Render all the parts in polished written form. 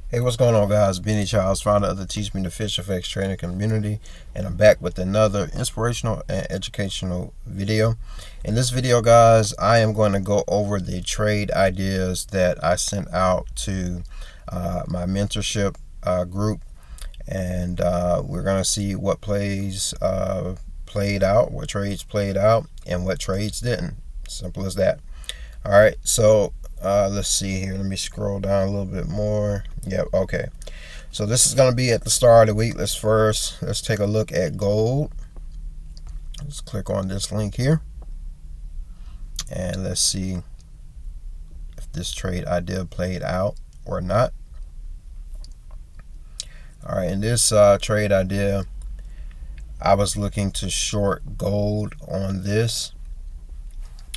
Hey, what's going on, guys? Benny Charles, founder of the Teach Me to Fish FX training community, and I'm back with another inspirational and educational video. In this video, guys, I am going to go over the trade ideas that I sent out to my mentorship group, and we're going to see what plays played out, what trades played out, and what trades didn't. Simple as that. All right, so let's see here. Let me scroll down a little bit more. Yep, okay. So this is going to be at the start of the week. Let's take a look at gold. Let's click on this link here. And let's see if this trade idea played out or not. All right, in this trade idea, I was looking to short gold on this.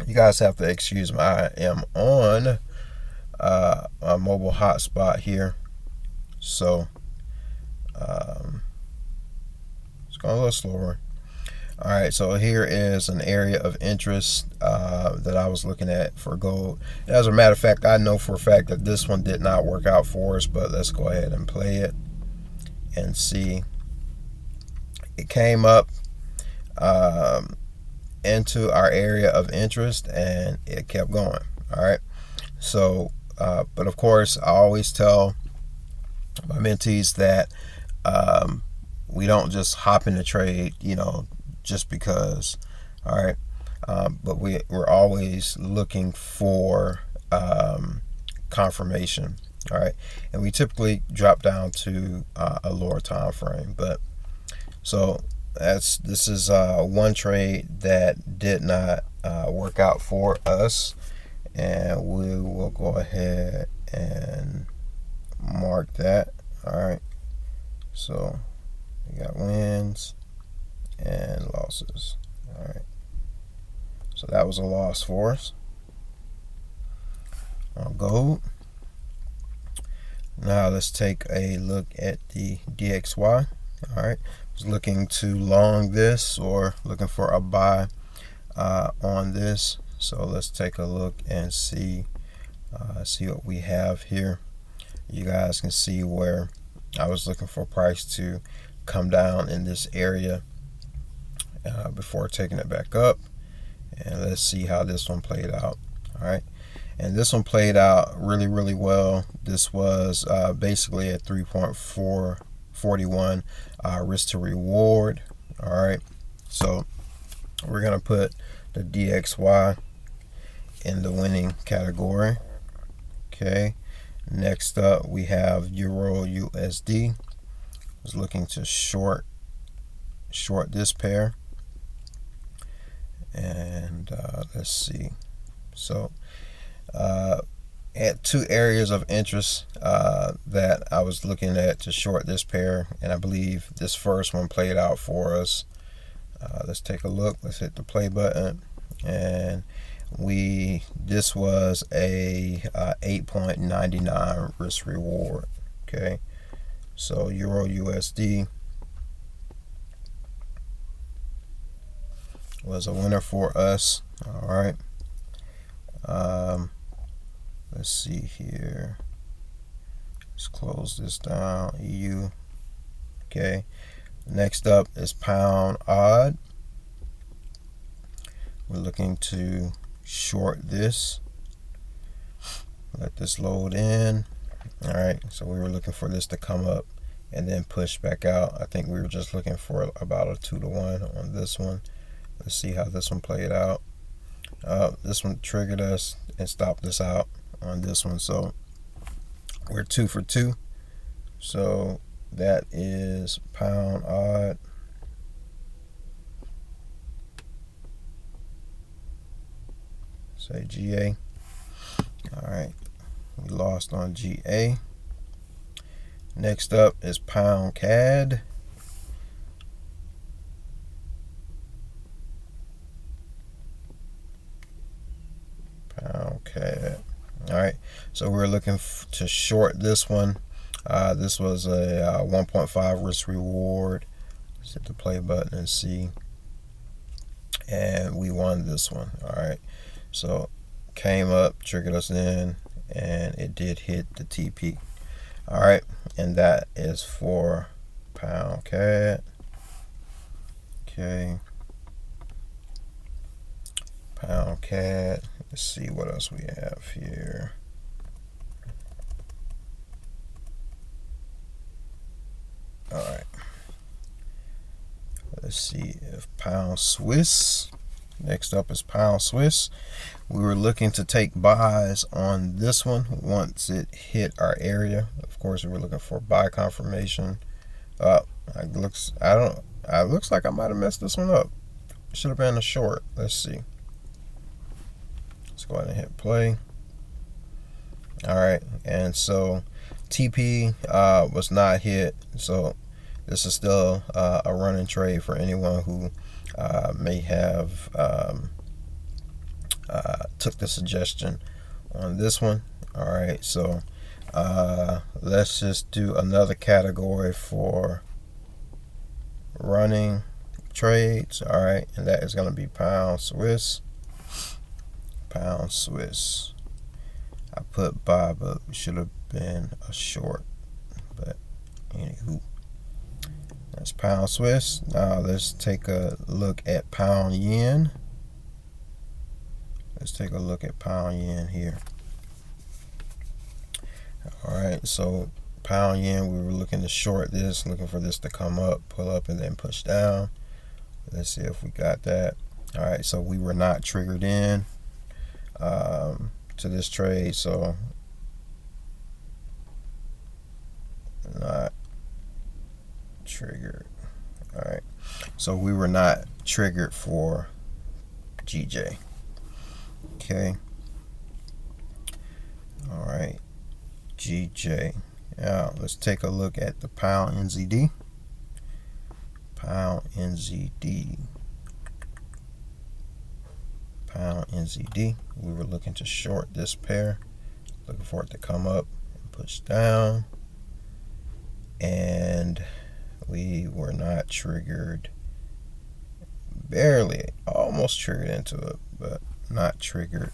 You guys have to excuse me. I am on a mobile hotspot here, so it's going a little slower. All right, so here is an area of interest that I was looking at for gold. As a matter of fact, I know for a fact that this one did not work out for us, but let's go ahead and play it and see. It came up into our area of interest and it kept going. All right, so but of course I always tell my mentees that we don't just hop in the trade, just because. All right, but we're always looking for confirmation. All right, and we typically drop down to a lower time frame. But so this is one trade that did not work out for us, and we will go ahead and mark that. All right, so we got wins and losses. All right, so that was a loss for us on gold. Now let's take a look at the DXY. All right, was looking to long this or looking for a buy on this. So let's take a look and see what we have here. You guys can see where I was looking for price to come down in this area before taking it back up. And let's see how this one played out. All right, and this one played out really well. This was basically a 3.441 risk to reward. All right, so we're gonna put the DXY in the winning category. Okay, next up we have Euro USD. Was looking to short this pair, and let's see. So at two areas of interest that I was looking at to short this pair, and I believe this first one played out for us. Let's take a look. Let's hit the play button, and this was a 8.99 risk reward. Okay, so Euro USD was a winner for us. All right, let's see here. Let's close this down. EU. Okay, next up is pound odd. We're looking to short this. Let this load in. All right, so we were looking for this to come up and then push back out. I think we were just looking for about a 2-to-1 on this one. Let's see how this one played out. This one triggered us and stopped us out on this one, so we're 2 for 2. So that is pound odd. Say GA. All right, we lost on GA. Next up is pound CAD. Pound CAD. All right, so we're looking to short this one. This was a 1.5 risk reward. Let's hit the play button and see. And we won this one. All right, so came up, triggered us in, and it did hit the TP. All right, and that is for pound CAD. Okay, pound CAD. Let's see what else we have here. All right, let's see if pound Swiss. Next up is pound Swiss. We were looking to take buys on this one once it hit our area. Of course, we were looking for buy confirmation. It looks like I might have messed this one up. Should have been a short. Let's see. Let's go ahead and hit play. All right, and so TP was not hit. So this is still a running trade for anyone who may have took the suggestion on this one. All right, so let's just do another category for running trades. All right, and that is going to be pound Swiss. Pound Swiss. I put buy, but it should have been a short. But anywho, that's pound Swiss. Now let's take a look at pound yen. Let's take a look at pound yen here. All right, so pound yen, we were looking to short this, looking for this to come up, pull up, and then push down. Let's see if we got that. All right, so we were not triggered in to this trade, so not triggered. All right, so we were not triggered for GJ. Okay. All right, GJ. Now let's take a look at the pound NZD. Pound NZD. Pound NZD. We were looking to short this pair, looking for it to come up and push down, and we were not triggered. Barely, almost triggered into it, but not triggered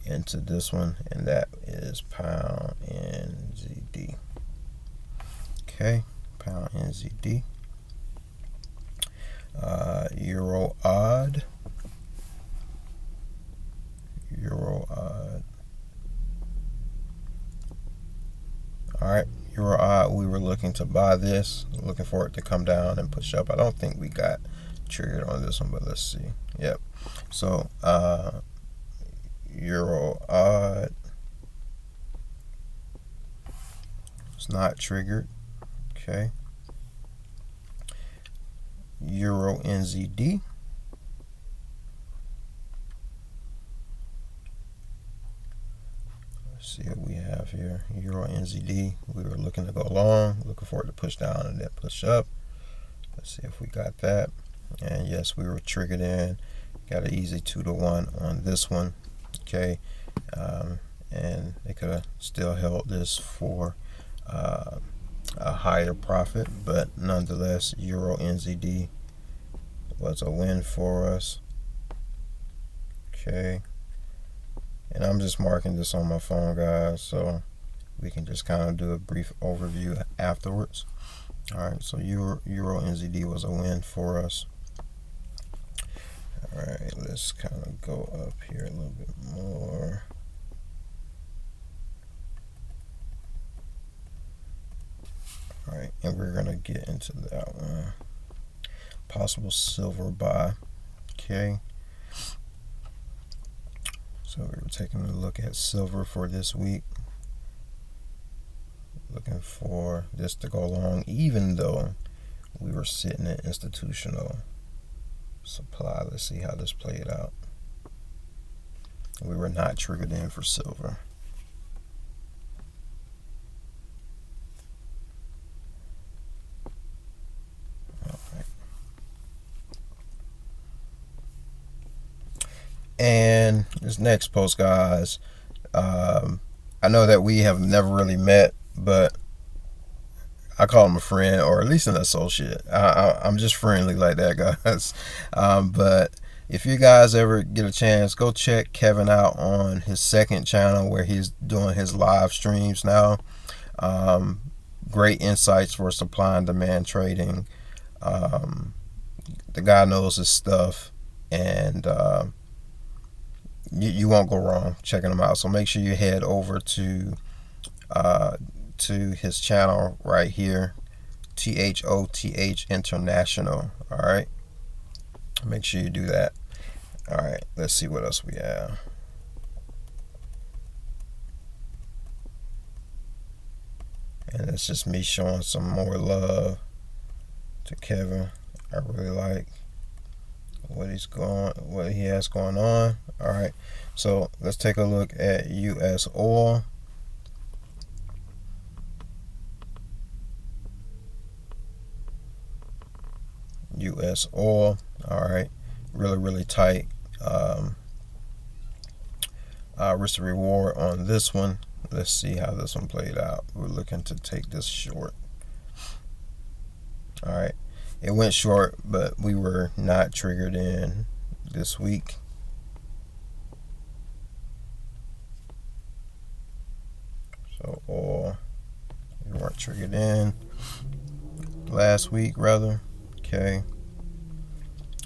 into this one, and that is pound NZD. Okay, pound NZD. Euro odd. Euro odd. All right, Euro odd. We were looking to buy this, looking for it to come down and push up. I don't think we got triggered on this one, but let's see. Yep. So Euro odd. It's not triggered. Okay. Euro NZD. Let's see what we have here. Euro NZD. We were looking to go long, looking for it to push down and then push up. Let's see if we got that. And yes, we were triggered in. Got an easy 2-to-1 on this one. Okay. And they could have still held this for a higher profit, but nonetheless, Euro NZD was a win for us. Okay, and I'm just marking this on my phone, guys, so we can just kind of do a brief overview afterwards. All right, so Euro NZD was a win for us. All right, let's kind of go up here a little bit more. All right, and we're gonna get into that one. Possible silver buy. Okay. So we were taking a look at silver for this week. Looking for this to go long, even though we were sitting at institutional supply. Let's see how this played out. We were not triggered in for silver. And this next post, guys, I know that we have never really met, but I call him a friend, or at least an associate. I'm just friendly like that, guys. But if you guys ever get a chance, go check Kevin out on his second channel where he's doing his live streams now. great insights for supply and demand trading. The guy knows his stuff, and you won't go wrong checking him out. So make sure you head over to his channel right here, THOTH International. All right, make sure you do that. All right, let's see what else we have. And it's just me showing some more love to Kevin. I really like what he has going on. All right, so let's take a look at U.S. oil. U.S. oil. All right, really tight risk to reward on this one. Let's see how this one played out. We're looking to take this short. All right, it went short, but we were not triggered in this week. So oil, we weren't triggered in last week, rather. Okay.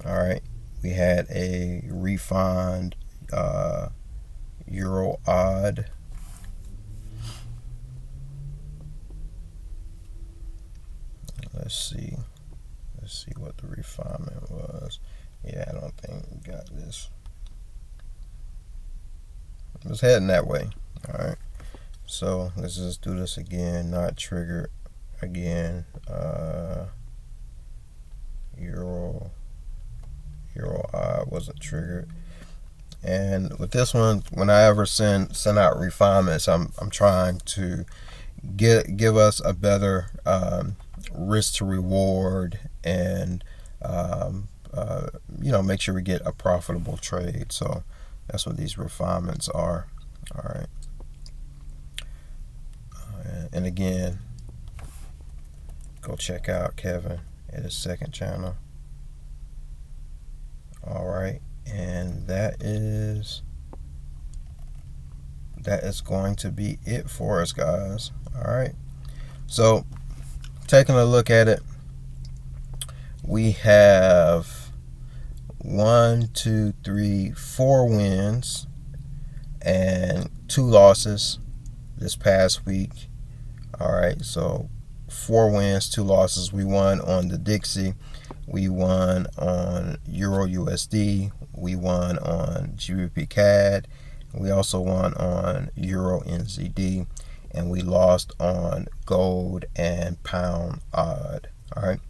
All right, we had a refund euro odd. Let's see what the refinement was. Yeah, I don't think we got this. It was heading that way. All right, so let's just do this again. Not triggered again. Euro odd wasn't triggered. And with this one, when I ever send out refinements, I'm trying to give us a better risk to reward, and make sure we get a profitable trade. So that's what these refinements are. All right. And again, go check out Kevin at his second channel. All right, and that is going to be it for us, guys. All right, so taking a look at it, we have 1, 2, 3, 4 wins and 2 losses this past week. All right, so 4 wins, 2 losses. We won on the Dixie, we won on Euro USD, we won on GBP CAD, we also won on Euro NZD, and we lost on gold and pound odd. All right,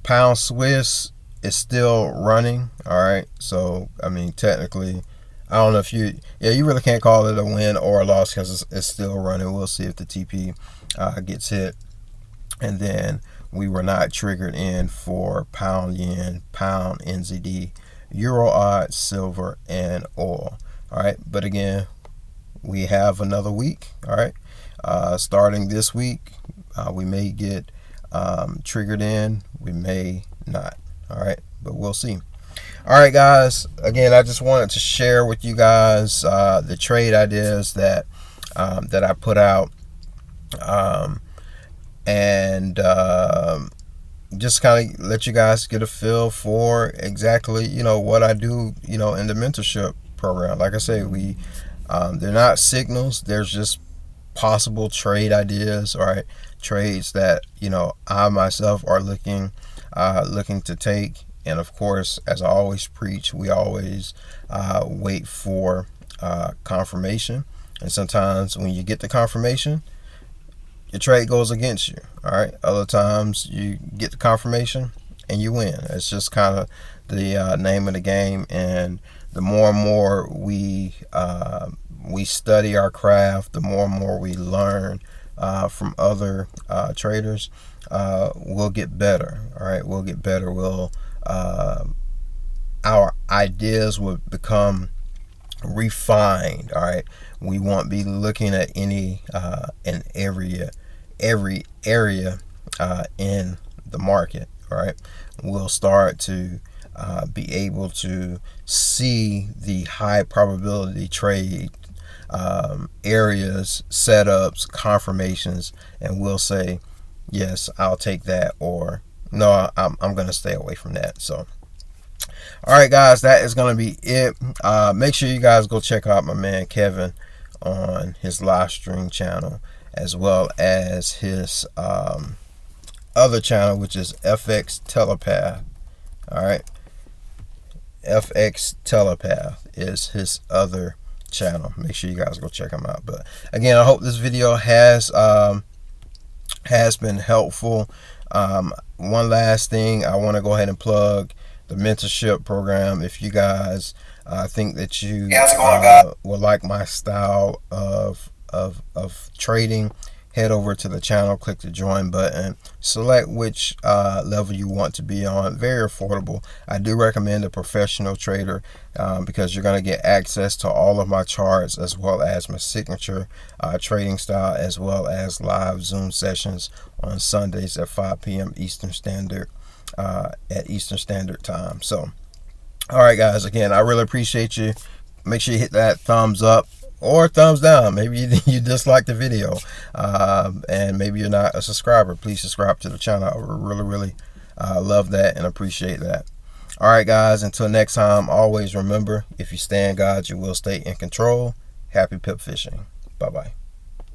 pound Swiss is still running. All right, so I mean, technically, I don't know if you really can't call it a win or a loss because it's still running. We'll see if the TP gets hit. And then we were not triggered in for pound yen, pound NZD, euro odd, silver, and oil. All right, but again, we have another week. All right, starting this week, we may get triggered in, we may not. All right, but we'll see. All right, guys, again, I just wanted to share with you guys the trade ideas that I put out, and just kind of let you guys get a feel for exactly what I do in the mentorship program. Like I say, they're not signals, there's just possible trade ideas. All right, trades that I myself are looking to take. And of course, as I always preach, we always wait for confirmation. And sometimes when you get the confirmation, your trade goes against you. All right, other times you get the confirmation and you win. It's just kind of the name of the game. And the more and more we study our craft, the more and more we learn from other traders, we'll get better. All right, we'll get better. Our ideas will become refined. All right, we won't be looking at any and every area in the market. All right, we'll start to be able to see the high probability trade areas, setups, confirmations, and we'll say, yes, I'll take that, or no, I'm going to stay away from that. So, all right, guys, that is going to be it. Make sure you guys go check out my man Kevin on his live stream channel, as well as his other channel, which is FX Telepath. All right, FX Telepath is his other channel. Make sure you guys go check him out. But again, I hope this video has been helpful. One last thing, I want to go ahead and plug the mentorship program. If you guys think that you will like my style of trading, head over to the channel, click the join button, select which level you want to be on. Very affordable. I do recommend a professional trader because you're going to get access to all of my charts, as well as my signature trading style, as well as live Zoom sessions on Sundays at 5 p.m. Eastern Standard Time. So, all right, guys, again, I really appreciate you. Make sure you hit that thumbs up or thumbs down. Maybe you dislike the video, and maybe you're not a subscriber. Please subscribe to the channel. I really love that and appreciate that. All right, guys, until next time, always remember, if you stay in God, you will stay in control. Happy pip fishing. Bye-bye.